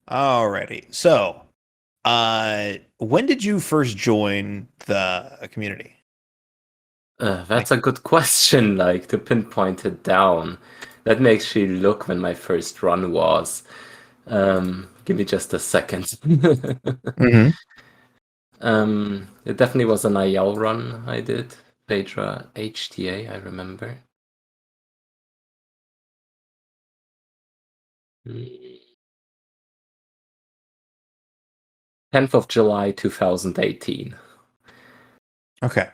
Alrighty. So, when did you first join the community? Like, That's a good question, like to pinpoint it down. Let me actually look when my first run was. Give me just a second. hmm It definitely was an IL run I did. Phaedra HTA, I remember. Mm. 10th of July 2018. Okay.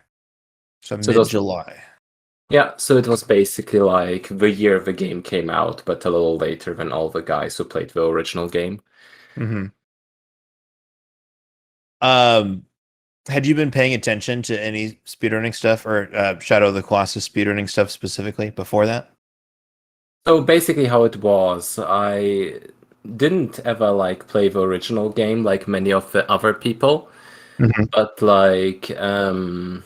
So So it was, mid-July. yeah, so it was basically like the year the game came out, but a little later than all the guys who played the original game. hmm Um, had you been paying attention to any speedrunning stuff or Shadow of the Colossus speedrunning stuff specifically before that? So basically how it was, I didn't ever like play the original game like many of the other people, hmm but like a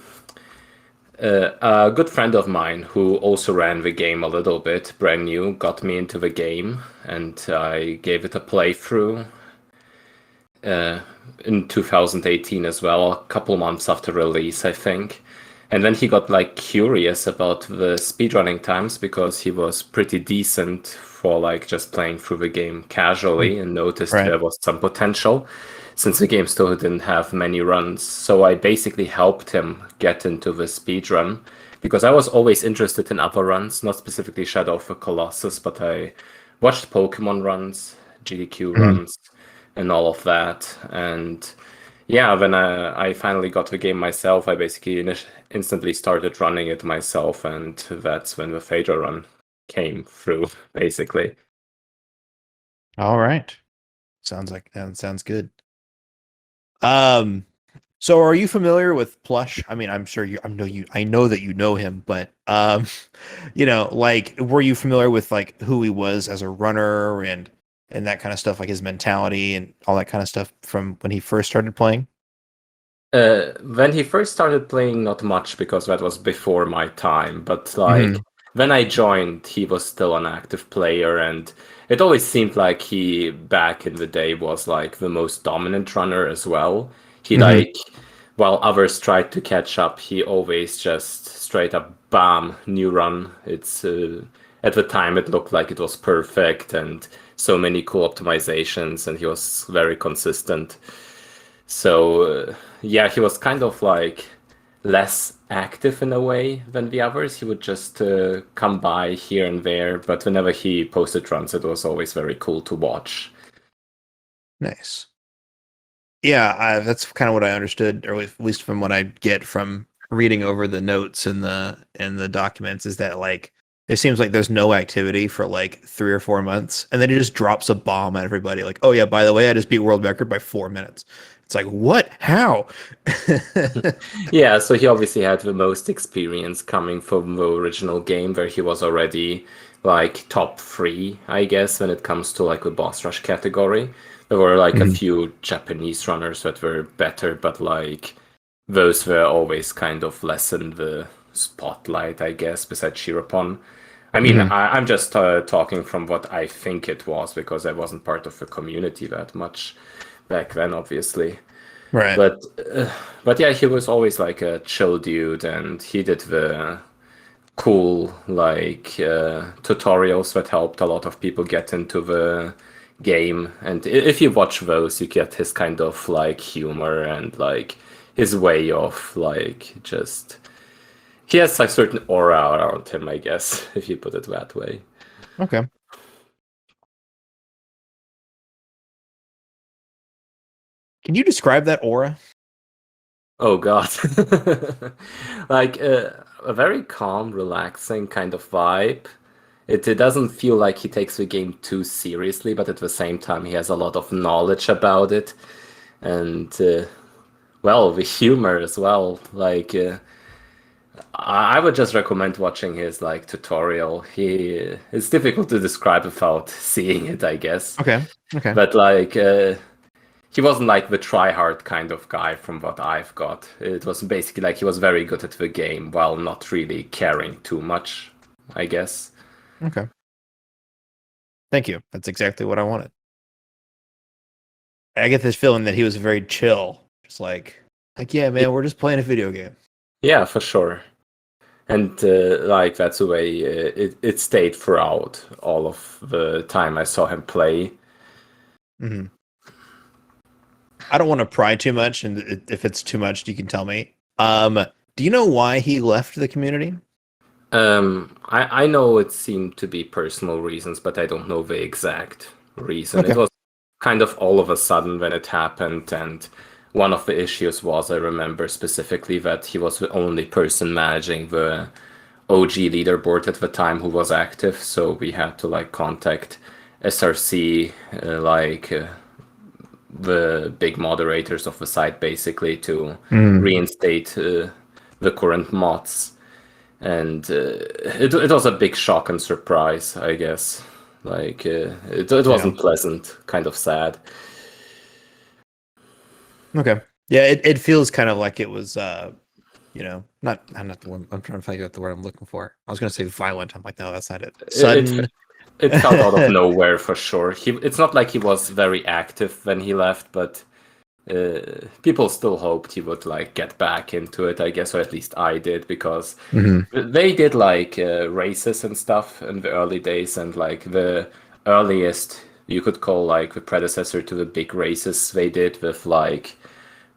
good friend of mine who also ran the game a little bit, brand new, got me into the game and I gave it a playthrough uh, in 2018 as well, a couple months after release, I think. And then he got like curious about the speedrunning times because he was pretty decent for like just playing through the game casually and noticed Right. there was some potential since the game still didn't have many runs. So I basically helped him get into the speedrun because I was always interested in other runs, not specifically Shadow of the Colossus, but I watched Pokemon runs, GDQ hmm runs, and all of that. And yeah, when I finally got the game myself, I basically instantly started running it myself, and that's when the Phaedra run came through, basically. All right. Sounds like that sounds good. Um, so are you familiar with Plush? I mean, I'm sure I know that you know him, but like were you familiar with like who he was as a runner and that kind of stuff, like his mentality and all that kind of stuff from when he first started playing? When he first started playing, not much because that was before my time, but like hmm when I joined, he was still an active player, and it always seemed like he back in the day was like the most dominant runner as well. He hmm like while others tried to catch up, he always just straight up bam, new run. It's at the time it looked like it was perfect and so many cool optimizations, and he was very consistent. So yeah, he was kind of like less active in a way than the others. He would just come by here and there, but whenever he posted runs, it was always very cool to watch. Nice. Yeah, that's kind of what I understood, or at least from what I get from reading over the notes and the documents, is that like it seems like there's no activity for like 3 or 4 months, and then he just drops a bomb at everybody, like, "Oh yeah, by the way, I just beat world record by 4 minutes." It's like, what? How? Yeah, so he obviously had the most experience coming from the original game where he was already like top three, I guess, when it comes to like the boss rush category. There were like a Mhm. few Japanese runners that were better, but like those were always kind of less in the spotlight, I guess, besides Shirapon. I mean, Mhm. I'm just talking from what I think it was because I wasn't part of the community that much back then, obviously. Right. But uh, but yeah, he was always like a chill dude, and he did the cool like tutorials that helped a lot of people get into the game. And if you watch those, you get his kind of like humor and like his way of like just he has a certain aura around him, I guess, if you put it that way. Okay. Can you describe that aura? Oh God. Like a very calm, relaxing kind of vibe. It doesn't feel like he takes the game too seriously, but at the same time, he has a lot of knowledge about it. And, well, the humor as well. Like, I would just recommend watching his, like, tutorial. It's difficult to describe without seeing it, I guess. Okay. Okay. But, like, he wasn't like the try-hard kind of guy from what I've got. It was basically like he was very good at the game while not really caring too much, I guess. Okay. Thank you. That's exactly what I wanted. I get this feeling that he was very chill, just like yeah, man, we're just playing a video game. Yeah, for sure. And like that's the way it stayed throughout all of the time I saw him play. Mm-hmm. I don't want to pry too much, and if it's too much, you can tell me. Do you know why he left the community? I know it seemed to be personal reasons, but I don't know the exact reason. It Okay. was kind of all of a sudden when it happened, and one of the issues was I remember specifically that he was the only person managing the OG leaderboard at the time who was active, so we had to like contact SRC, the big moderators of the site basically to reinstate the current mods. And it was a big shock and surprise, I guess. Like it wasn't pleasant, kind of sad. Okay. Yeah, it feels kind of like it was not I'm not the one I'm trying to figure out the word I'm looking for. I was gonna say violent. I'm like, no, that's not it. Sudden. It felt out of nowhere for sure. It's not like he was very active when he left, but people still hoped he would like get back into it, I guess, or at least I did, because they did like races and stuff in the early days, and like the earliest you could call like the predecessor to the big races they did with like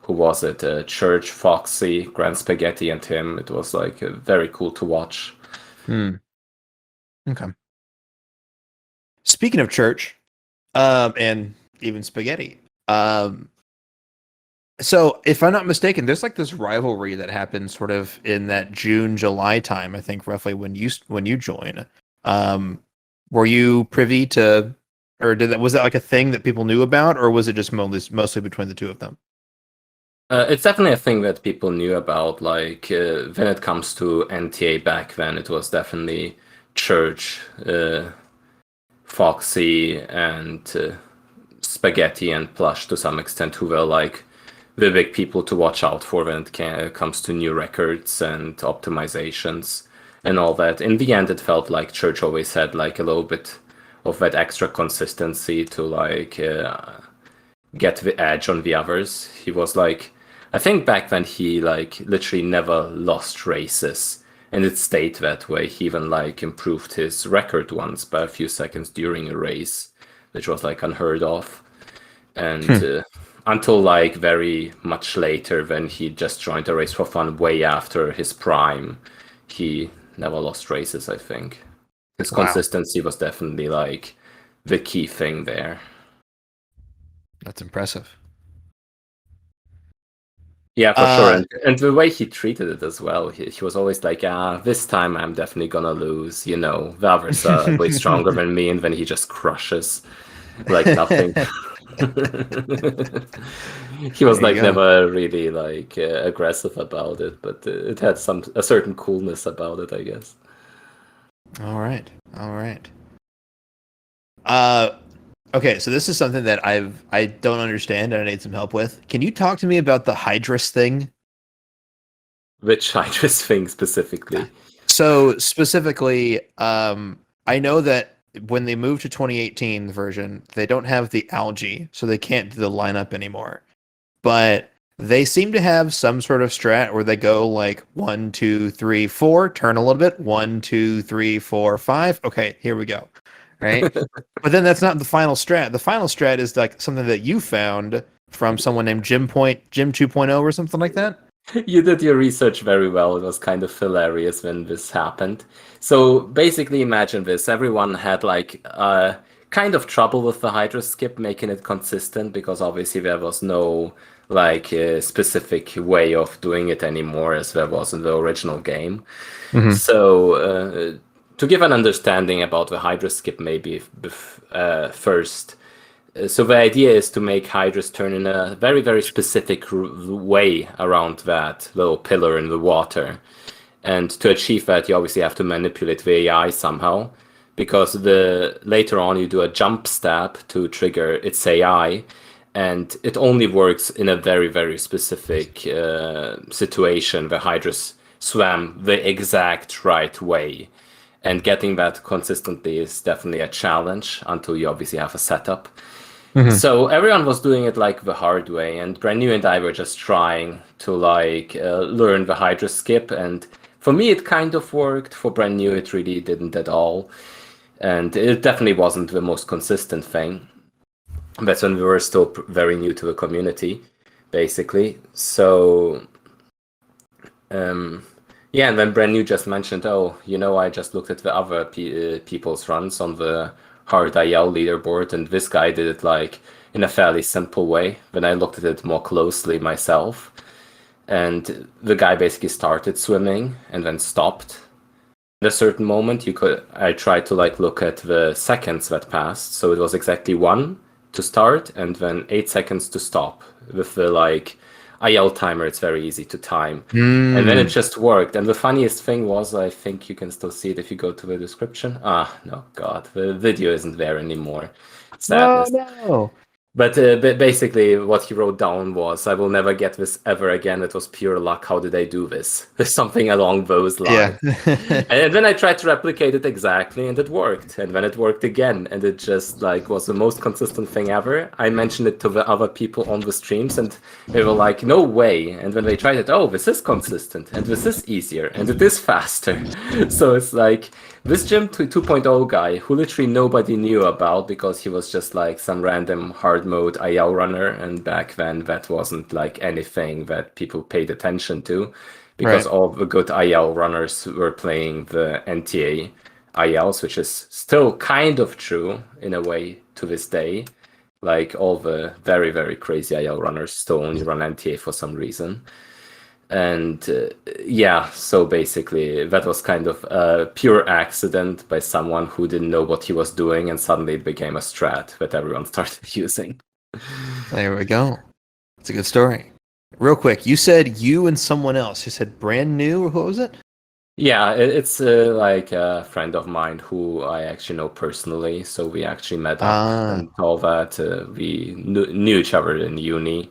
who was it? Church, Foxy, Grand Spaghetti, and him. It was like very cool to watch. Okay. Speaking of Church, and even Spaghetti, so if I'm not mistaken, there's like this rivalry that happens sort of in that June, July time, I think roughly when you join. Were you privy to, or was that like a thing that people knew about, or was it just mostly between the two of them? It's definitely a thing that people knew about. Like when it comes to NTA back then, it was definitely Church, Foxy, and Spaghetti and Plush to some extent, who were like the big people to watch out for when it comes to new records and optimizations and all that. In the end, it felt like Church always had like a little bit of that extra consistency to like get the edge on the others. He was like, I think back then he like literally never lost races, and it stayed that way. He even like improved his record once by a few seconds during a race, which was like unheard of. And until like very much later, when he just joined a race for fun way after his prime, he never lost races, I think. His consistency was definitely like the key thing there. That's impressive. Yeah, for sure. And the way he treated it as well, he was always like, this time I'm definitely gonna lose. You know, the others are way stronger than me, and then he just crushes like nothing. He was like never really like aggressive about it, but it had a certain coolness about it, I guess. All right. Okay, so this is something that I don't understand and I need some help with. Can you talk to me about the Hydrus thing? Which Hydrus thing specifically? So specifically, I know that when they moved to 2018 version, they don't have the algae, so they can't do the lineup anymore. But they seem to have some sort of strat where they go like 1, 2, 3, 4, turn a little bit, 1, 2, 3, 4, 5. Okay, here we go. Right? But then that's not the final strat. The final strat is like something that you found from someone named Jim 2.0 or something like that. You did your research very well. It was kind of hilarious when this happened. So basically imagine this. Everyone had like kind of trouble with the Hydra skip, making it consistent, because obviously there was no like specific way of doing it anymore as there was in the original game. So to give an understanding about the Hydra skip maybe first. So the idea is to make Hydras turn in a very, very specific way around that little pillar in the water. And to achieve that, you obviously have to manipulate the AI somehow, because later on you do a jump stab to trigger its AI, and it only works in a very, very specific situation where Hydras swam the exact right way. And getting that consistently is definitely a challenge until you obviously have a setup. So everyone was doing it like the hard way, and Brand New and I were just trying to like learn the Hydra skip. And for me, it kind of worked. For Brand New, it really didn't at all, and it definitely wasn't the most consistent thing. That's when we were still very new to the community, basically. So yeah, and then Brand New just mentioned, oh, I just looked at the other people's runs on the hard IL leaderboard, and this guy did it like in a fairly simple way. Then I looked at it more closely myself, and the guy basically started swimming and then stopped. At a certain moment, I tried to like look at the seconds that passed, so it was exactly 1 to start and then 8 seconds to stop. With the like IL timer, it's very easy to time. And then it just worked. And the funniest thing was, I think you can still see it if you go to the description. No, God, the video isn't there anymore. Sadness. No. But basically, what he wrote down was, I will never get this ever again. It was pure luck. How did I do this? Something along those lines. Yeah. And then I tried to replicate it exactly, and it worked. And then it worked again. And it just like was the most consistent thing ever. I mentioned it to the other people on the streams, and they were like, no way. And when they tried it, oh, this is consistent, and this is easier, and it is faster. So it's like, this Jim 2.0 guy, who literally nobody knew about because he was just like some random hard mode IL runner, and back then that wasn't like anything that people paid attention to, because all the good IL runners were playing the NTA ILs, which is still kind of true in a way to this day. Like all the very, very crazy IL runners still only run NTA for some reason. And yeah, so basically that was kind of a pure accident by someone who didn't know what he was doing, and suddenly it became a strat that everyone started using. There we go. It's a good story. Real quick, you said you and someone else. You said Brand New, or what was it? Yeah, it's like a friend of mine who I actually know personally, so we actually met up and all that. We knew each other in uni.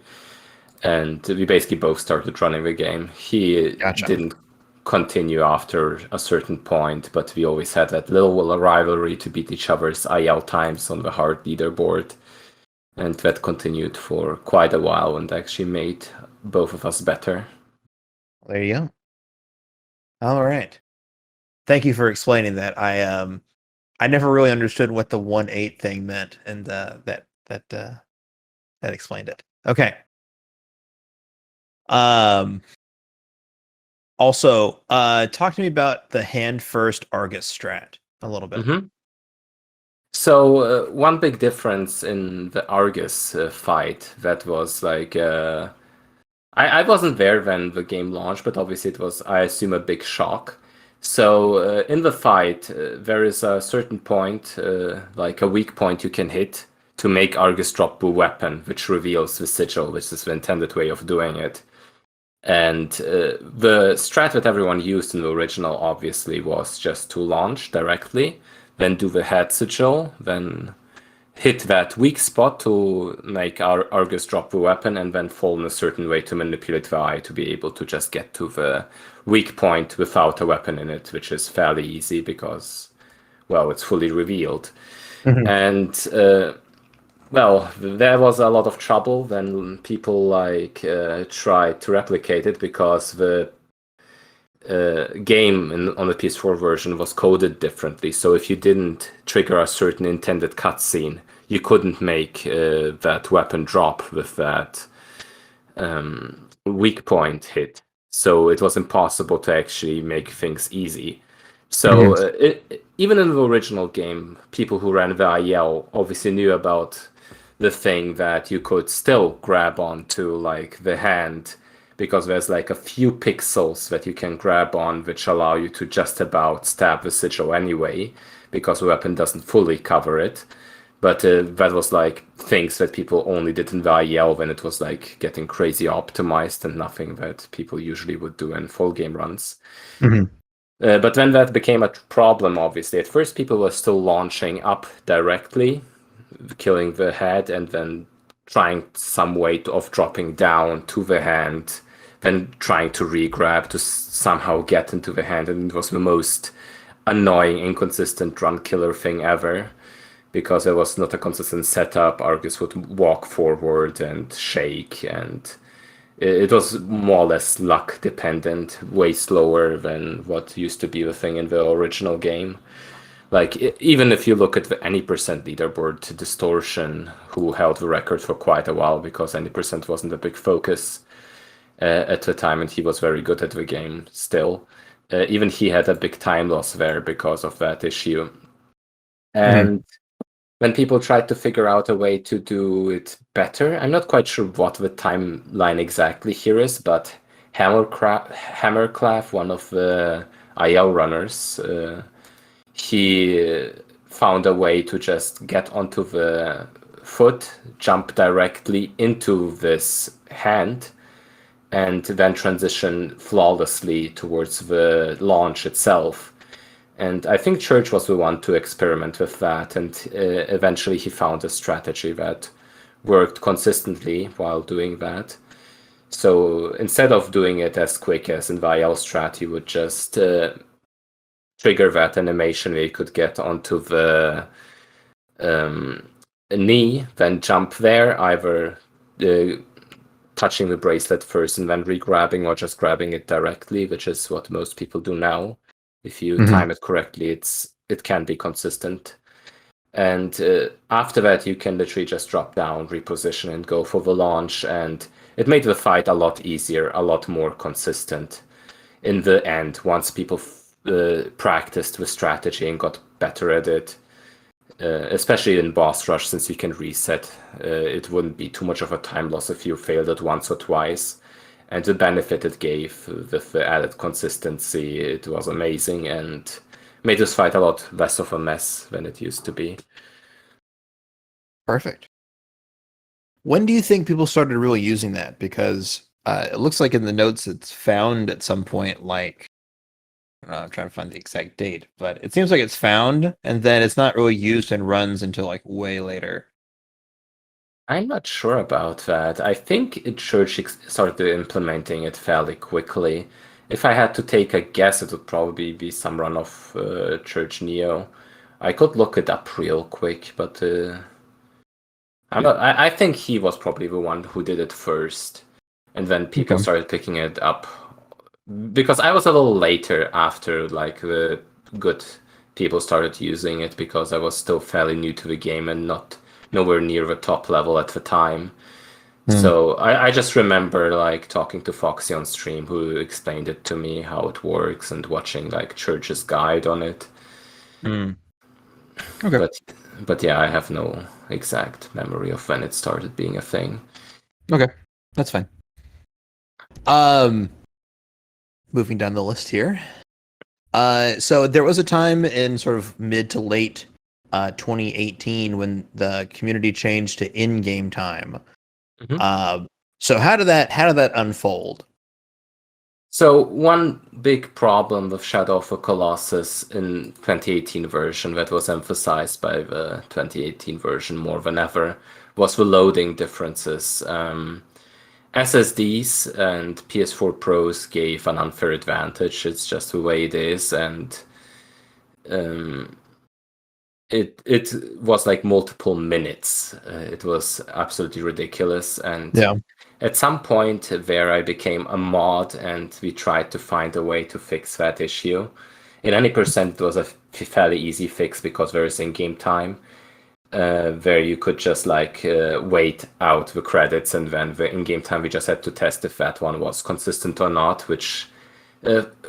And we basically both started running the game. He didn't continue after a certain point, but we always had that little rivalry to beat each other's IL times on the hard leaderboard. And that continued for quite a while and actually made both of us better. There you go. All right. Thank you for explaining that. I never really understood what the 1-8 thing meant, and that explained it. Okay. Also, talk to me about the hand first Argus strat a little bit. Mm-hmm. So one big difference in the Argus fight that was like I wasn't there when the game launched, but obviously it was, I assume, a big shock. So in the fight, there is a certain point, like a weak point you can hit to make Argus drop a weapon, which reveals the sigil, which is the intended way of doing it. And the strat that everyone used in the original, obviously, was just to launch directly, then do the head sigil, then hit that weak spot to make Argus drop the weapon, and then fall in a certain way to manipulate the eye to be able to just get to the weak point without a weapon in it, which is fairly easy because, well, it's fully revealed. Mm-hmm. And well, there was a lot of trouble when people like tried to replicate it, because the game on the PS4 version was coded differently. So if you didn't trigger a certain intended cutscene, you couldn't make that weapon drop with that weak point hit. So it was impossible to actually make things easy. So even in the original game, people who ran the IL obviously knew about the thing that you could still grab onto, like the hand, because there's like a few pixels that you can grab on which allow you to just about stab the sigil anyway, because the weapon doesn't fully cover it. But that was like things that people only did in the IL when it was like getting crazy optimized, and nothing that people usually would do in full game runs. But then that became a problem, obviously. At first people were still launching up directly, killing the head, and then trying some way of dropping down to the hand, then trying to re-grab to somehow get into the hand, and it was the most annoying, inconsistent run killer thing ever, because there was not a consistent setup. Argus would walk forward and shake, and it was more or less luck dependent, way slower than what used to be the thing in the original game. Like, even if you look at the any percent leaderboard, Distortion, who held the record for quite a while because any percent wasn't a big focus at the time, and he was very good at the game still. Even he had a big time loss there because of that issue. And when people tried to figure out a way to do it better, I'm not quite sure what the timeline exactly here is, but Hammerclav, one of the IL runners, he found a way to just get onto the foot, jump directly into this hand, and then transition flawlessly towards the launch itself. And I think Church was the one to experiment with that, and eventually he found a strategy that worked consistently while doing that. So instead of doing it as quick as in VIL strat, he would just trigger that animation where he could get onto the knee, then jump there, either touching the bracelet first and then re-grabbing, or just grabbing it directly, which is what most people do now. If you time it correctly, it can be consistent. And after that, you can literally just drop down, reposition, and go for the launch. And it made the fight a lot easier, a lot more consistent in the end, once people practiced with strategy and got better at it. Especially in boss rush, since you can reset, it wouldn't be too much of a time loss if you failed it once or twice. And the benefit it gave with the added consistency, it was amazing and made this fight a lot less of a mess than it used to be. Perfect. When do you think people started really using that? Because it looks like in the notes it's found at some point, like, I'm trying to find the exact date, but it seems like it's found and then it's not really used and runs until like way later. I'm not sure about that. I think Church started implementing it fairly quickly. If I had to take a guess, it would probably be some run of Church Neo. I could look it up real quick, but I think he was probably the one who did it first, and then people started picking it up. Because I was a little later after like the good people started using it, because I was still fairly new to the game and nowhere near the top level at the time. So I just remember like talking to Foxy on stream, who explained it to me how it works, and watching like Church's guide on it. Okay. But yeah, I have no exact memory of when it started being a thing. Okay, that's fine. Moving down the list here. So there was a time in sort of mid to late 2018 when the community changed to in-game time. So how did that unfold? So one big problem with Shadow of the Colossus in 2018 version that was emphasized by the 2018 version more than ever was the loading differences. SSDs and PS4 Pros gave an unfair advantage. It's just the way it is, and it was like multiple minutes. It was absolutely ridiculous, and at some point there I became a mod, and we tried to find a way to fix that issue. In any percent, it was a fairly easy fix because there is in-game time. Where you could just like wait out the credits, and then the in-game time we just had to test if that one was consistent or not, which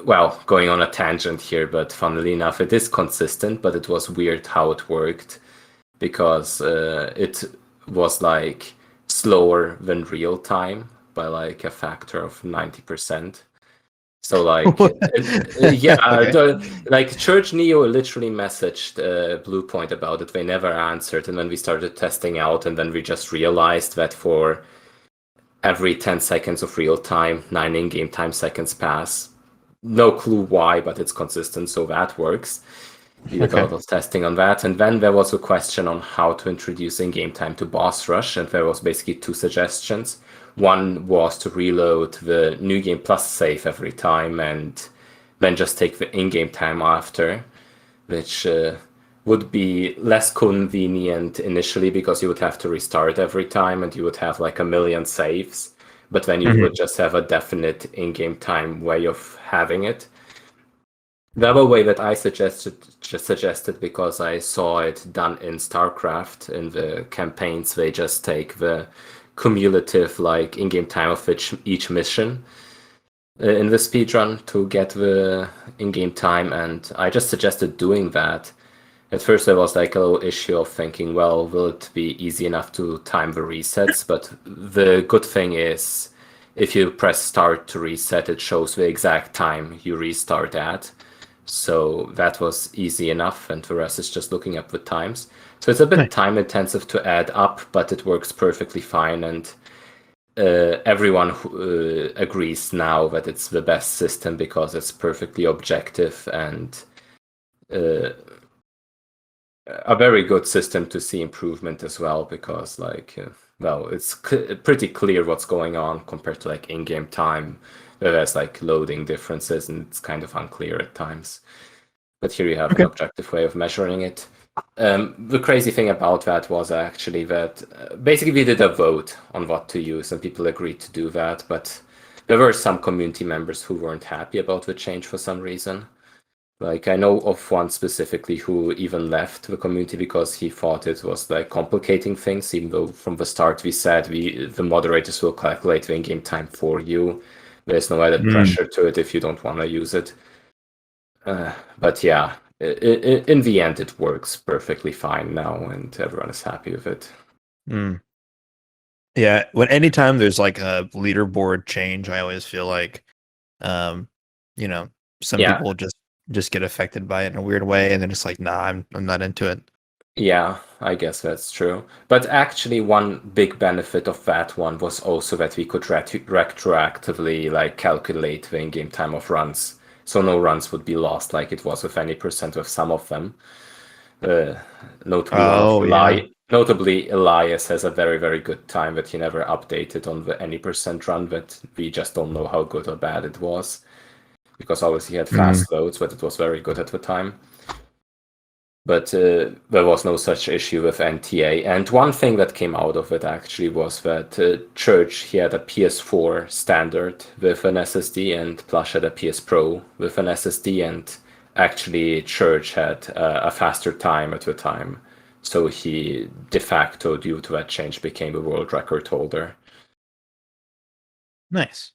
well, going on a tangent here, but funnily enough it is consistent, but it was weird how it worked, because it was like slower than real time by like a factor of 90%. So like, like Church Neo literally messaged Bluepoint about it. They never answered, and then we started testing out, and then we just realized that for every 10 seconds of real time, 9 in-game time seconds pass. No clue why, but it's consistent, so that works. We did a lot of testing on that, and then there was a question on how to introduce in-game time to boss rush, and there was basically 2 suggestions. One was to reload the New Game Plus save every time, and then just take the in-game time after, which would be less convenient initially because you would have to restart every time and you would have like a million saves. But then you would just have a definite in-game time way of having it. The other way that I suggested because I saw it done in StarCraft in the campaigns, they just take the cumulative like in-game time of each mission in the speedrun to get the in-game time, and I just suggested doing that. At first there was like a little issue of thinking, well, will it be easy enough to time the resets? But the good thing is if you press start to reset, it shows the exact time you restart at. So that was easy enough, and the rest is just looking up the times. So it's a bit time intensive to add up, but it works perfectly fine, and everyone agrees now that it's the best system because it's perfectly objective and a very good system to see improvement as well, because like well, it's pretty clear what's going on compared to like in-game time where there's like loading differences and it's kind of unclear at times. But here you have an objective way of measuring it. The crazy thing about that was actually that basically we did a vote on what to use and people agreed to do that, but there were some community members who weren't happy about the change for some reason. Like I know of one specifically who even left the community because he thought it was like complicating things, even though from the start we said the moderators will calculate the in-game time for you. There's no added pressure to it if you don't want to use it. But yeah, in the end, it works perfectly fine now, and everyone is happy with it. Yeah, anytime there's like a leaderboard change, I always feel like, you know, some people just get affected by it in a weird way, and then it's like, nah, I'm not into it. Yeah, I guess that's true. But actually, one big benefit of that one was also that we could retroactively like calculate the in-game time of runs. So no runs would be lost like it was with any percent with some of them. Notably, Elias has a very, very good time that he never updated on the any percent run, but we just don't know how good or bad it was. Because obviously he had fast loads, but it was very good at the time. But there was no such issue with NTA. And one thing that came out of it actually was that Church, he had a PS4 standard with an SSD and Plush had a PS Pro with an SSD, and actually Church had a faster time at the time. So he de facto, due to that change, became the world record holder. Nice.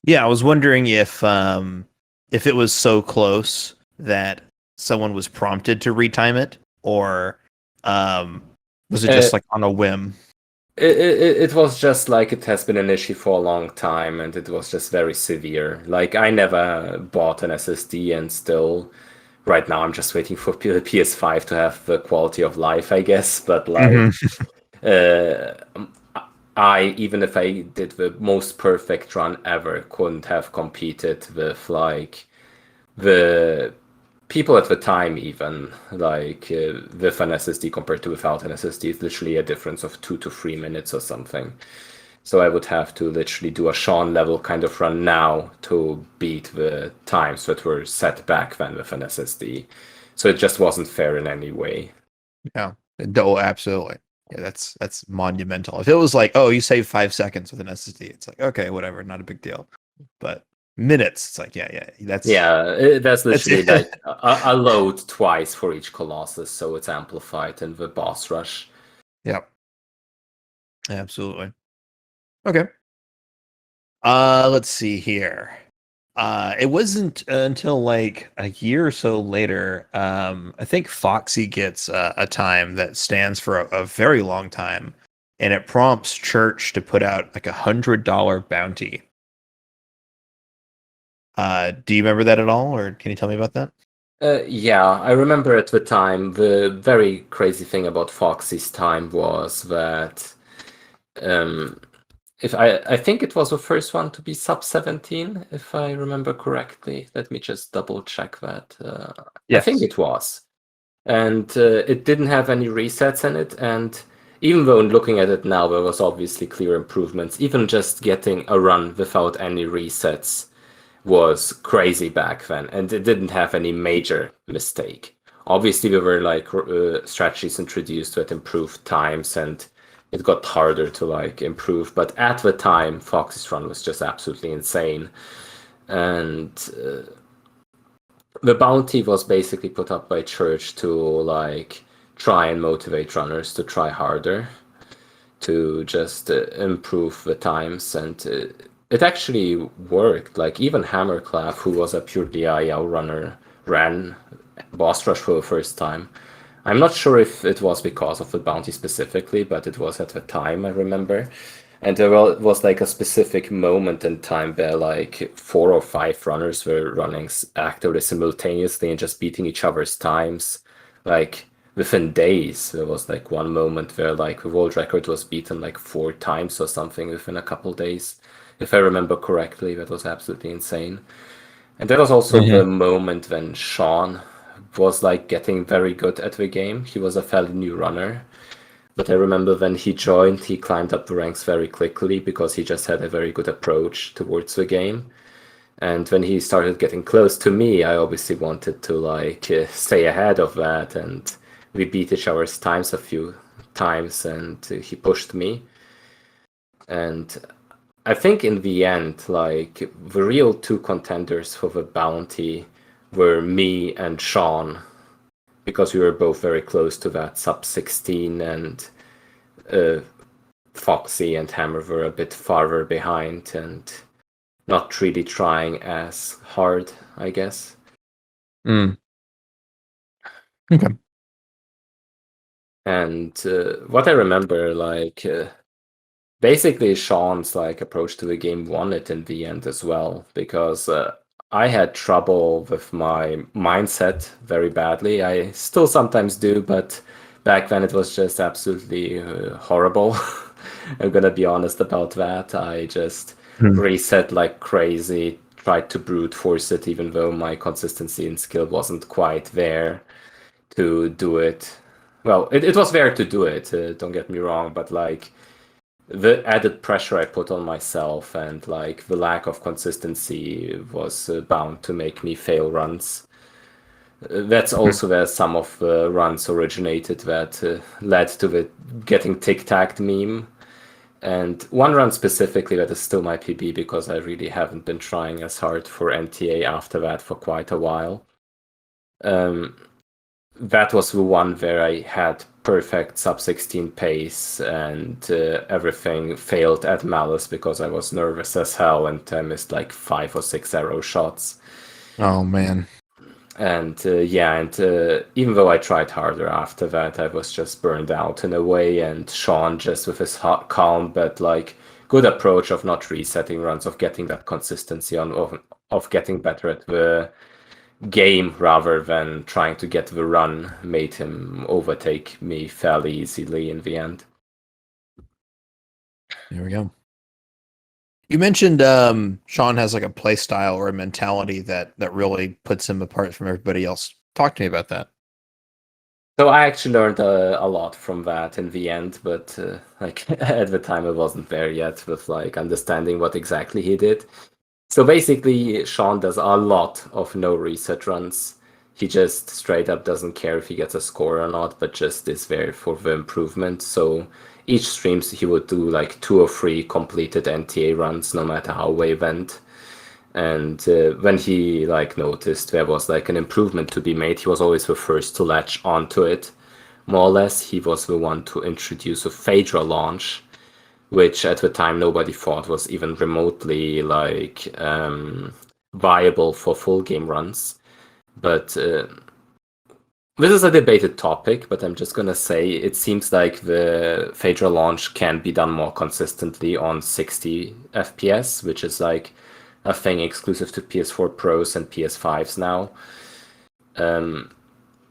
Yeah, I was wondering if it was so close that someone was prompted to retime it, or was it just like on a whim? It was just like it has been an issue for a long time, and it was just very severe. Like I never bought an SSD, and still, right now I'm just waiting for the PS5 to have the quality of life, I guess. But like, even if I did the most perfect run ever, couldn't have competed with like the people at the time, even like with an SSD compared to without an SSD, it's literally a difference of 2 to 3 minutes or something. So I would have to literally do a Sean level kind of run now to beat the times that were set back then with an SSD. So it just wasn't fair in any way. Yeah, oh, absolutely. Yeah, that's monumental. If it was like, oh, you save 5 seconds with an SSD, it's like, okay, whatever, not a big deal. But minutes, it's like, that's literally like a load twice for each Colossus, so it's amplified in the boss rush. Yep, absolutely. Okay. Let's see here. It wasn't until like a year or so later, I think Foxy gets a time that stands for a very long time, and it prompts Church to put out like $100 bounty. Do you remember that at all, or can you tell me about that? Yeah, I remember at the time. The very crazy thing about Foxy's time was that if I think it was the first one to be sub 17, if I remember correctly. Let me just double check that. Yes. I think it was. And it didn't have any resets in it, and even though looking at it now, there was obviously clear improvements. Even just getting a run without any resets was crazy back then, and it didn't have any major mistake. obviously there were like strategies introduced that improved times, and it got harder to like improve. But at the time, Fox's run was just absolutely insane, and the bounty was basically put up by Church to like try and motivate runners to try harder, to just improve the times, and it actually worked. Like even Hammerclap, who was a purely IL runner, ran boss rush for the first time. I'm not sure if it was because of the bounty specifically, but it was at the time, I remember. And there was like a specific moment in time where like 4 or 5 runners were running actively simultaneously and just beating each other's times. Like within days, there was like one moment where like the world record was beaten like 4 times or something within a couple days. If I remember correctly, that was absolutely insane. And there was also the moment when Sean was like getting very good at the game. He was a fairly new runner. But I remember when he joined, he climbed up the ranks very quickly because he just had a very good approach towards the game. And when he started getting close to me, I obviously wanted to like stay ahead of that. And we beat each other's times a few times, and he pushed me. And I think in the end, like the real 2 contenders for the bounty were me and Sean, because we were both very close to that sub 16, and Foxy and Hammer were a bit farther behind and not really trying as hard, I guess. Okay. And what I remember, like basically Sean's like approach to the game won it in the end as well, because I had trouble with my mindset very badly. I still sometimes do, but back then it was just absolutely horrible. I'm gonna be honest about that. I just reset like crazy, tried to brute force it, even though my consistency and skill wasn't quite there to do it. Well, it was there to do it, don't get me wrong, but like the added pressure I put on myself and like the lack of consistency was bound to make me fail runs. That's also where some of the runs originated that led to the getting TikTak meme. And one run specifically that is still my PB because I really haven't been trying as hard for NTA after that for quite a while. That was the one where I had perfect sub 16 pace, and everything failed at Malice because I was nervous as hell and I missed like 5 or 6 arrow shots. Oh man. And even though I tried harder after that, I was just burned out in a way. And Sean, just with his calm but like good approach of not resetting runs, of getting that consistency of getting better at the game rather than trying to get the run, made him overtake me fairly easily in the end. There we go. You mentioned Sean has like a play style or a mentality that really puts him apart from everybody else. Talk to me about that. So I actually learned a lot from that in the end, but like at the time I wasn't there yet with like understanding what exactly he did. So basically, Sean does a lot of no reset runs. He just straight up doesn't care if he gets a score or not, but just is there for the improvement. So each streams he would do like 2 or 3 completed NTA runs, no matter how they went. And when he like noticed there was like an improvement to be made, he was always the first to latch onto it. More or less, he was the one to introduce a Phaedra launch, which at the time nobody thought was even remotely like viable for full game runs. But this is a debated topic, but I'm just gonna say it seems like the Phaedra launch can be done more consistently on 60 FPS, which is like a thing exclusive to PS4 Pros and PS5s now.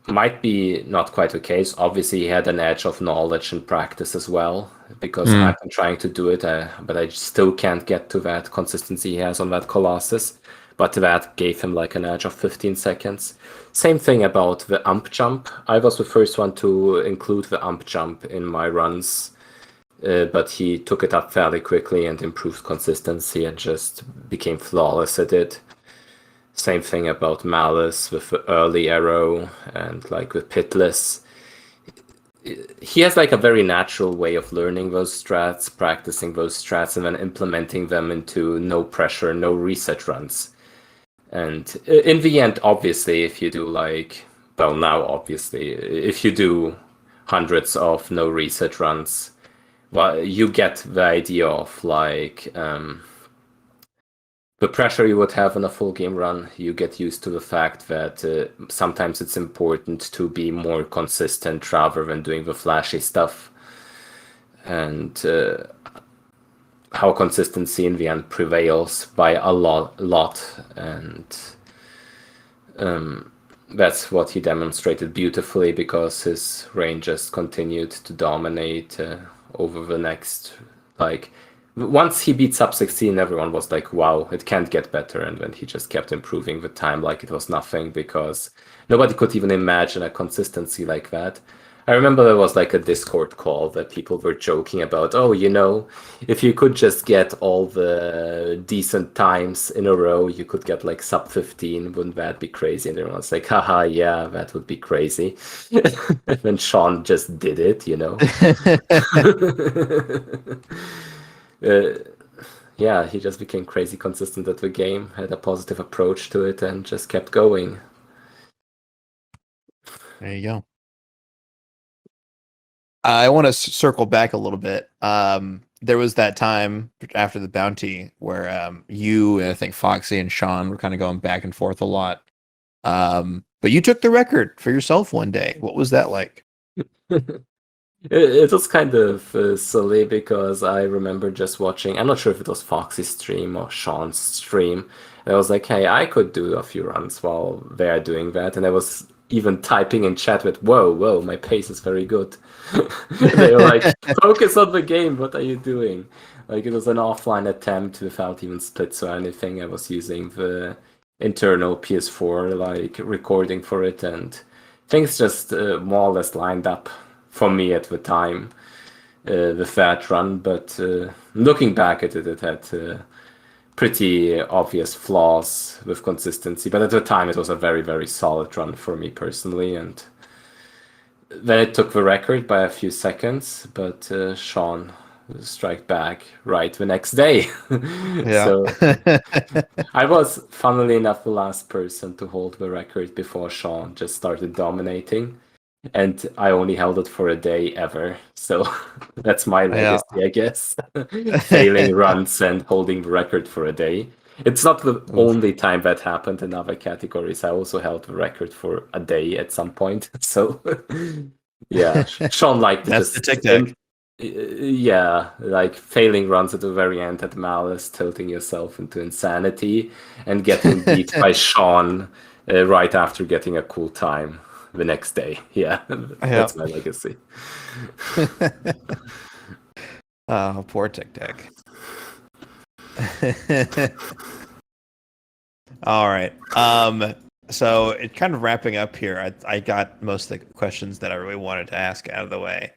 Might be not quite the case. Obviously, he had an edge of knowledge and practice as well, because I've been trying to do it, but I still can't get to that consistency he has on that Colossus. But that gave him like an edge of 15 seconds. Same thing about the ump jump. I was the first one to include the ump jump in my runs, but he took it up fairly quickly and improved consistency and just became flawless at it. Same thing about Malice with the early arrow and like with Pitless. He has like a very natural way of learning those strats, practicing those strats, and then implementing them into no pressure, no reset runs. And in the end, obviously, if you do like, well, now obviously, if you do hundreds of no reset runs, well, you get the idea of like the pressure you would have on a full game run. You get used to the fact that sometimes it's important to be more consistent rather than doing the flashy stuff. And how consistency in the end prevails by a lot. And that's what he demonstrated beautifully, because his range just continued to dominate over the next, like, once he beat sub 16, everyone was like, wow, it can't get better. And then he just kept improving the time like it was nothing, because nobody could even imagine a consistency like that. I remember there was like a Discord call that people were joking about, oh, if you could just get all the decent times in a row, you could get like sub 15. Wouldn't that be crazy? And everyone's like, haha, yeah, that would be crazy. And then Sean just did it. Yeah, he just became crazy consistent at the game, had a positive approach to it, and just kept going. There you go. I want to circle back a little bit. There was that time after the bounty where you and I think Foxy and Sean were kind of going back and forth a lot. But you took the record for yourself one day. What was that like? It was kind of silly, because I remember just watching, I'm not sure if it was Foxy's stream or Sean's stream, and I was like, hey, I could do a few runs while they're doing that, and I was even typing in chat with, whoa, my pace is very good. They were like, focus on the game, what are you doing? Like, it was an offline attempt without even splits or anything. I was using the internal PS4 like recording for it, and things just more or less lined up for me at the time with that run. But looking back at it, it had pretty obvious flaws with consistency. But at the time, it was a very, very solid run for me personally. And then it took the record by a few seconds, but Sean strike back right the next day. Yeah. So I was, funnily enough, the last person to hold the record before Sean just started dominating. And I only held it for a day ever. So that's my legacy, I guess. Failing runs and holding the record for a day. It's not the only time that happened in other categories. I also held the record for a day at some point. So yeah, Sean liked it. That's the TikTak. Yeah, like failing runs at the very end at Malice, tilting yourself into insanity, and getting beat by Sean right after getting a cool time the next day. Yeah, that's my legacy. Oh, poor TikTak. All right. So it's kind of wrapping up here. I got most of the questions that I really wanted to ask out of the way.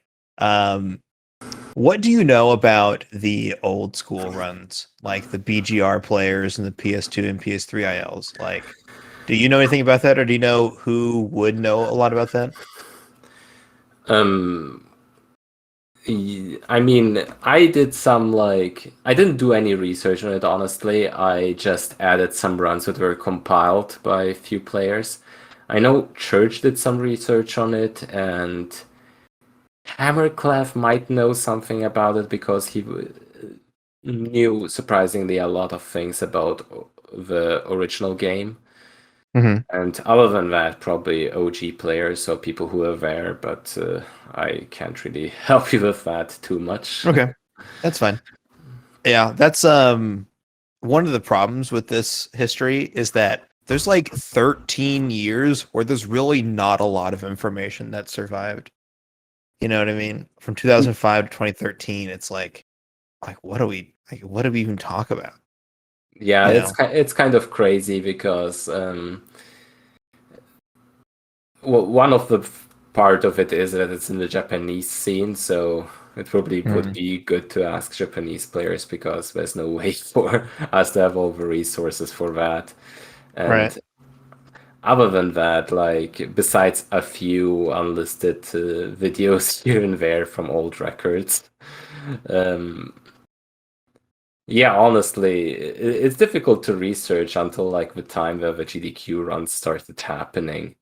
What do you know about the old school runs, like the BGR players and the PS2 and PS3 ILs? Like, do you know anything about that, or do you know who would know a lot about that? I mean, I did some I didn't do any research on it, honestly. I just added some runs that were compiled by a few players. I know Church did some research on it, and Hammerclef might know something about it because he knew surprisingly a lot of things about the original game. Mm-hmm. And other than that, probably OG players, so people who are there, but I can't really help you with that too much. Okay, that's fine. Yeah, that's one of the problems with this history is that there's like 13 years where there's really not a lot of information that survived. You know what I mean? From 2005 to 2013, it's like what do we even talk about? Yeah, it's kind of crazy because one of the part of it is that it's in the Japanese scene, so it probably would be good to ask Japanese players, because there's no way for us to have all the resources for that. And Right. other than that, like besides a few unlisted videos here and there from old records, um, yeah, honestly, it's difficult to research until like the time where the GDQ runs started happening.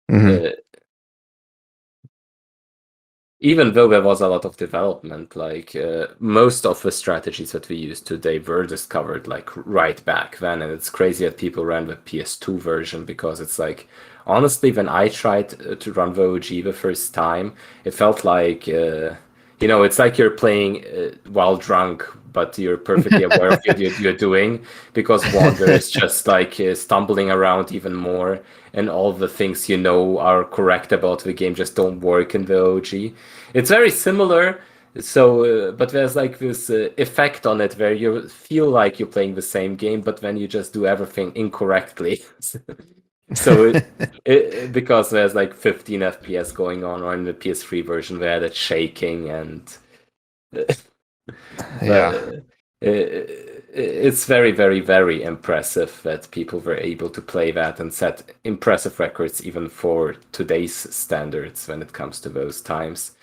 Hmm. Uh, Even though there was a lot of development, like most of the strategies that we use today were discovered like right back then, and it's crazy that people ran the PS2 version because it's like honestly, when I tried to run the OG the first time, it felt like it's like you're playing while drunk, but you're perfectly aware of what you're doing because Wander is just like stumbling around even more, and all the things you know are correct about the game just don't work in the OG. It's very similar, so but there's like this effect on it where you feel like you're playing the same game, but then you just do everything incorrectly. So because there's like 15 FPS going on, or in the PS3 version where it's shaking and but Yeah. it's very, very, very impressive that people were able to play that and set impressive records even for today's standards when it comes to those times.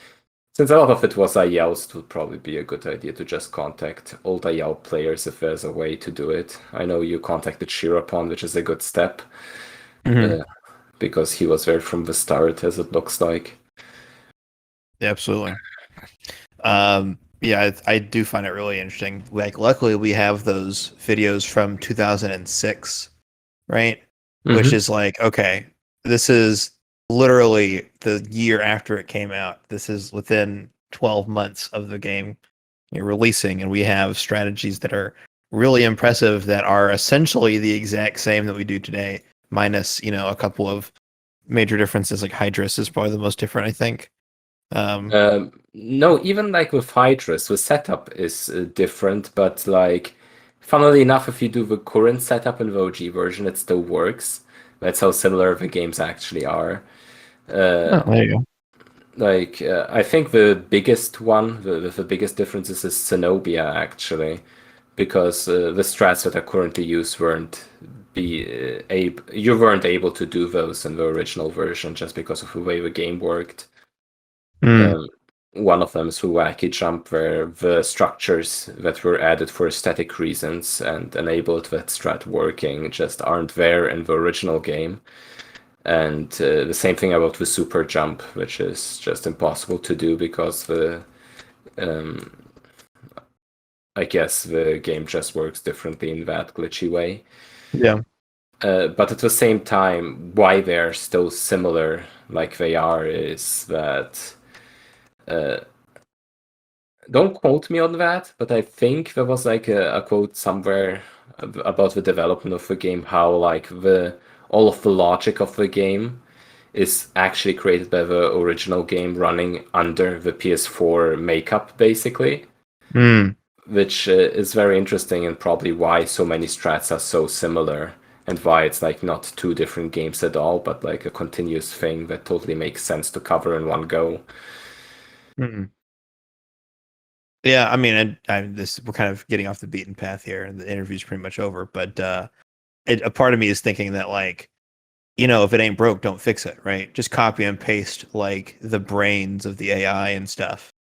Since a lot of it was IELs, it would probably be a good idea to just contact old IEL players if there's a way to do it. I know you contacted Shirapon, which is a good step, Hmm. uh, because he was there from the start, as it looks like. Yeah, absolutely. Yeah, I do find it really interesting. Like, luckily, we have those videos from 2006, right? Which Hmm. is like, okay, this is literally the year after it came out. This is within 12 months of the game releasing, and we have strategies that are really impressive that are essentially the exact same that we do today, minus, a couple of major differences. Like Hydrus is probably the most different, I think. Um, No, even like with Hydrus, the setup is different, but like, funnily enough, if you do the current setup in the OG version, it still works. That's how similar the games actually are. oh, Uh, there you go. I think the biggest one, the biggest differences is Zenobia actually, because the strats that are currently used you weren't able to do those in the original version just because of the way the game worked. Mm, Um, One of them is through Wacky Jump, where the structures that were added for aesthetic reasons and enabled that strat working just aren't there in the original game. And the same thing about the super jump, which is just impossible to do because um, I guess the game just works differently in that glitchy way. yeah. But at the same time, why they're still similar like they are is that uh, don't quote me on that, but I think there was like a quote somewhere about the development of the game, how like the all of the logic of the game is actually created by the original game running under the PS4 makeup, basically, Mm, which is very interesting and probably why so many strats are so similar and why it's like not two different games at all, but like a continuous thing that totally makes sense to cover in one go. mm. Yeah, I mean, this we're kind of getting off the beaten path here, and the interview's pretty much over. But a part of me is thinking that, like, if it ain't broke, don't fix it, right? Just copy and paste like the brains of the AI and stuff,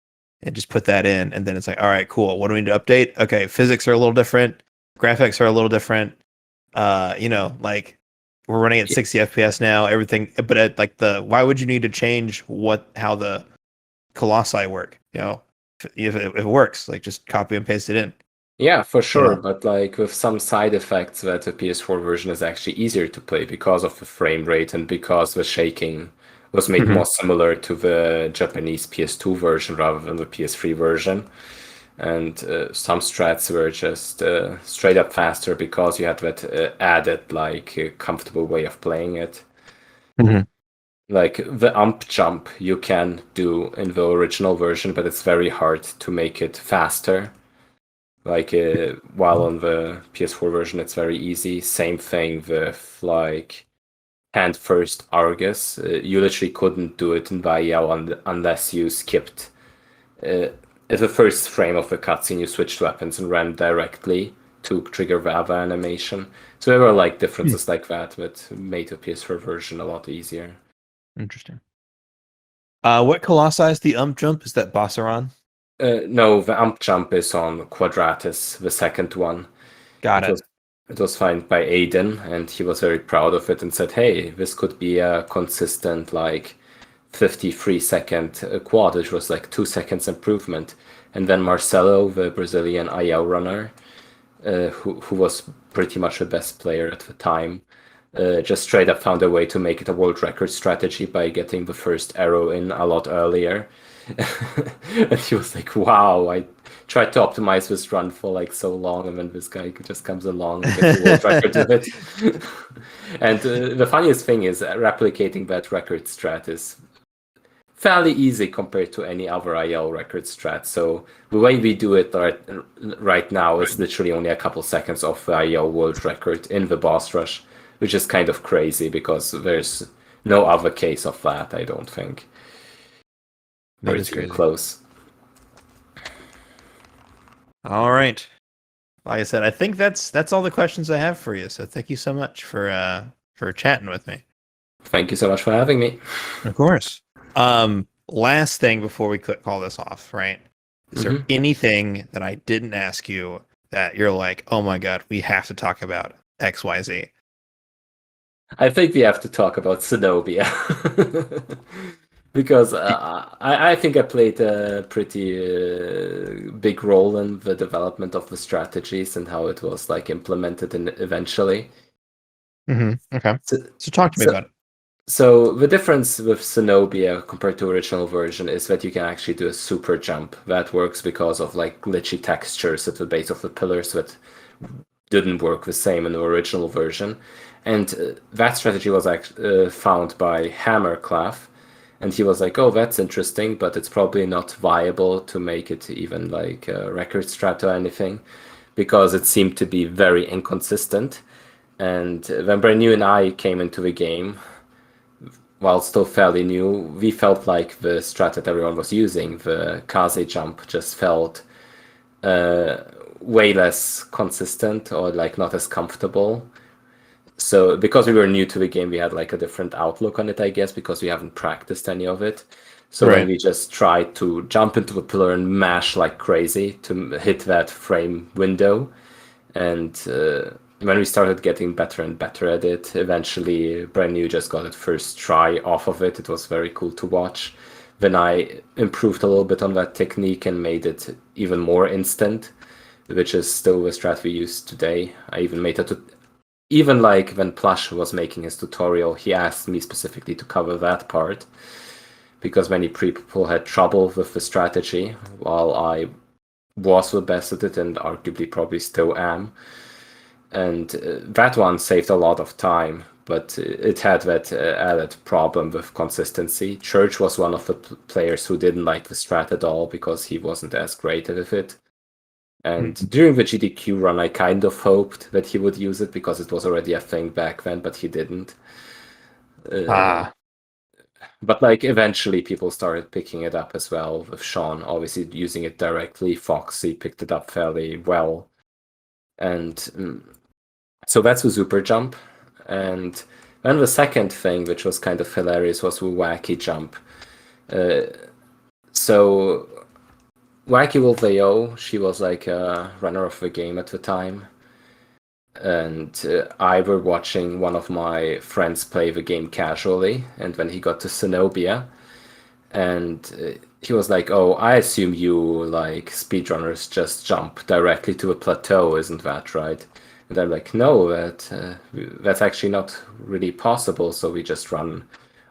and just put that in, and then it's like, all right, cool. What do we need to update? Okay, physics are a little different, graphics are a little different. Like we're running at 60 FPS now. Everything, but like why would you need to change how the Colossi work? If it works, like just copy and paste it in. Yeah, for You sure, know. but like with some side effects that the PS4 version is actually easier to play because of the frame rate and because the shaking was made Hmm. more similar to the Japanese PS2 version rather than the PS3 version. And some strats were just straight up faster because you had that added like comfortable way of playing it. Hmm. Like the ump jump you can do in the original version, but it's very hard to make it faster. Like while on the PS4 version, it's very easy. Same thing with like hand first Argus. You literally couldn't do it in Vaio unless you skipped at the first frame of the cutscene. You switched weapons and ran directly to trigger Vava animation. So there were like differences like that made the PS4 version a lot easier. Interesting. What Colossi is the jump? Is that Bossaron? No, the ump jump is on Quadratus, the second one. Got it. It was found by Aiden, and he was very proud of it and said, "Hey, this could be a consistent like 53-second quad, which was like 2 seconds improvement." And then Marcelo, the Brazilian IL runner, who was pretty much the best player at the time, just straight up found a way to make it a world record strategy by getting the first arrow in a lot earlier. And he was like, "Wow, I tried to optimize this run for like so long, and then this guy just comes along and gets a world record with it." And the funniest thing is replicating that record strat is fairly easy compared to any other IL record strat. So the way we do it right now is literally only a couple seconds off the IL world record in the boss rush, which is kind of crazy because there's no other case of that, I don't think. That is crazy. Close. All right. Like I said, I think that's all the questions I have for you. So thank you so much for chatting with me. Thank you so much for having me. Of course. Last thing before we call this off, right? Is there anything that I didn't ask you that you're like, oh my god, we have to talk about XYZ? I think we have to talk about Zenobia. Because I think I played a pretty big role in the development of the strategies and how it was like implemented eventually. Okay. So talk to me about it. So the difference with Zenobia compared to original version is that you can actually do a super jump. That works because of like glitchy textures at the base of the pillars that didn't work the same in the original version. And that strategy was found by Hammerclaff. And he was like, "Oh, that's interesting, but it's probably not viable to make it even like a record strat or anything, because it seemed to be very inconsistent." And when Brand New and I came into the game, while still fairly new, we felt like the strat that everyone was using, the Kaze jump, just felt way less consistent or like not as comfortable. So because we were new to the game, we had like a different outlook on it, I guess, because we haven't practiced any of it. So when we just tried to jump into the pillar and mash like crazy to hit that frame window, and when we started getting better and better at it, eventually Brand New just got it first try off of it. It was very cool to watch. Then I improved a little bit on that technique and made it even more instant, which is still the strat we use today. I even made it even like when Plush was making his tutorial, he asked me specifically to cover that part, because many people had trouble with the strategy, while I was the best at it and arguably probably still am. And that one saved a lot of time, but it had that added problem with consistency. Church was one of the players who didn't like the strat at all because he wasn't as great at it. And during the GDQ run, I kind of hoped that he would use it because it was already a thing back then, but he didn't. But like eventually people started picking it up as well, with Sean obviously using it directly. Foxy picked it up fairly well. And so that's the super jump. And then the second thing, which was kind of hilarious, was the Wacky Jump. So Wacky Wolf AO, she was like a runner of the game at the time. And I were watching one of my friends play the game casually, and when he got to Zenobia, and he was like, "Oh, I assume you like speedrunners just jump directly to a plateau, isn't that right?" And I'm like, "No, that's actually not really possible, so we just run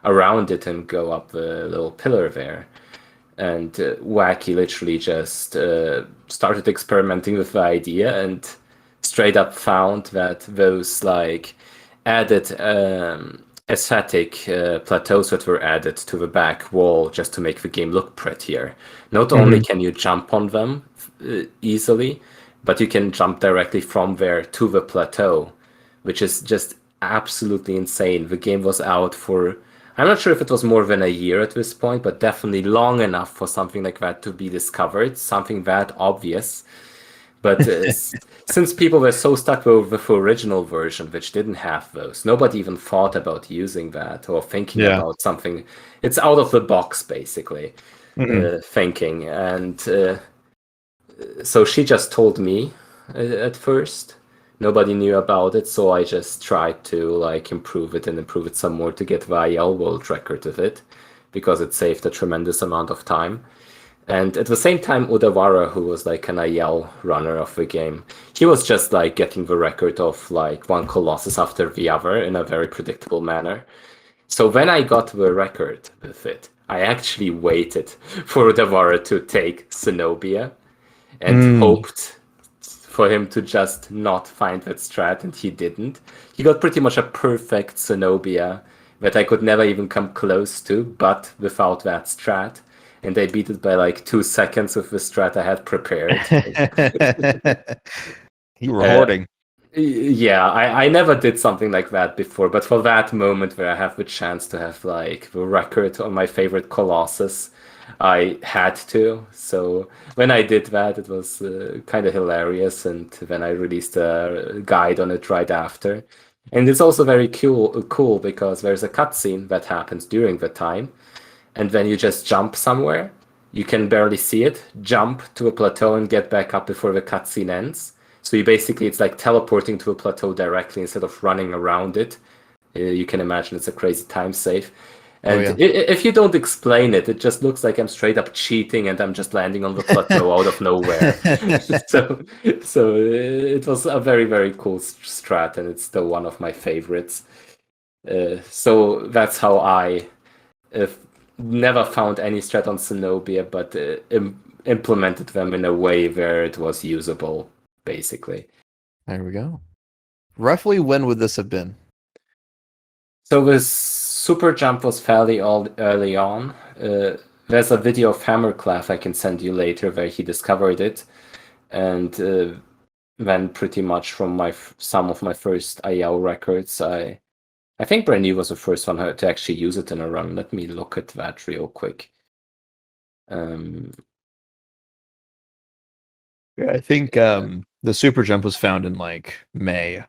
around it and go up the little pillar there." And Wacky literally just started experimenting with the idea and straight up found that those like added aesthetic plateaus that were added to the back wall just to make the game look prettier. Not only can you jump on them easily, but you can jump directly from there to the plateau, which is just absolutely insane. The game was out for, I'm not sure if it was more than a year at this point, but definitely long enough for something like that to be discovered, something that obvious. But since people were so stuck with the original version, which didn't have those, nobody even thought about using that or thinking Yeah. about something. It's out of the box, basically, Mhm. thinking. And so she just told me at first. Nobody knew about it, so I just tried to like improve it and improve it some more to get the IL world record of it, because it saved a tremendous amount of time. And at the same time, Udawara, who was like an IL runner of the game, he was just like getting the record of like one Colossus after the other in a very predictable manner. So when I got the record with it, I actually waited for Udawara to take Zenobia and Mm. hoped for him to just not find that strat, and he didn't. He got pretty much a perfect Zenobia that I could never even come close to, but without that strat. And I beat it by like 2 seconds with the strat I had prepared. You were Uh, hoarding. yeah, I never did something like that before, but for that moment where I have the chance to have like the record on my favorite Colossus, I had to. So when I did that, it was kind of hilarious, and then I released a guide on it right after. And it's also very cool because there's a cutscene that happens during the time, and then you just jump somewhere. You can barely see it, jump to a plateau and get back up before the cutscene ends. So you basically, it's like teleporting to a plateau directly instead of running around it. You can imagine it's a crazy time save. Oh And yeah. if you don't explain it, it just looks like I'm straight up cheating and I'm just landing on the plateau out of nowhere. so, so it was a very, very cool strat, and it's still one of my favorites. So that's how I uh, never found any strat on Zenobia, but implemented them in a way where it was usable, basically. There we go. Roughly when would this have been? So this super jump was fairly early on. There's a video of Hammerclaff I can send you later where he discovered it, and then pretty much from some of my first IL records, I think Brand New was the first one to actually use it in a run. Let me look at that real quick. Yeah, I think the super jump was found in like May.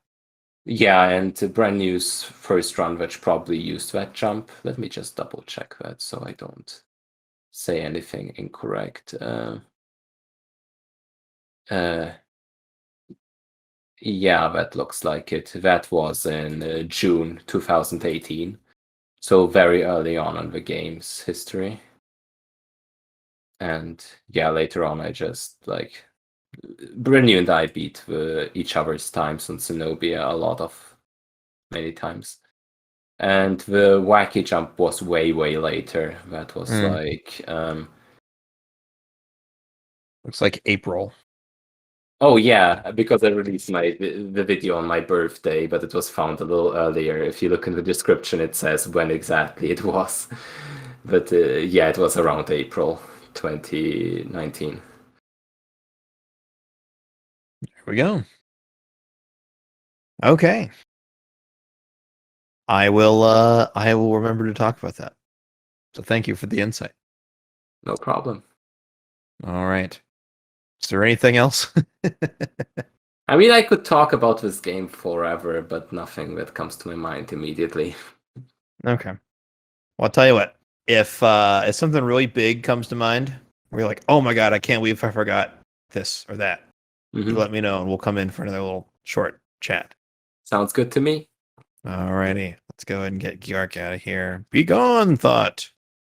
Yeah, and Brand New's first run, which probably used that jump. Let me just double check that so I don't say anything incorrect. Yeah, that looks like it. That was in June 2018, so very early on in the game's history. And yeah, later on, I just like Brynju and I beat each other's times on Zenobia many times. And the Wacky Jump was way, way later. That was like Looks like April. oh yeah, because I released the video on my birthday, but it was found a little earlier. If you look in the description, it says when exactly it was. But yeah, it was around April 2019. There we go. Okay. I will remember to talk about that. So thank you for the insight. No problem. All right. Is there anything else? I mean, I could talk about this game forever, but nothing that comes to my mind immediately. Okay. Well, I'll tell you what. If something really big comes to mind, where you're like, oh my god, I can't believe I forgot this or that, you let me know and we'll come in for another little short chat. Sounds good to me. Alrighty. Let's go ahead and get Georg out of here. Be gone, thought.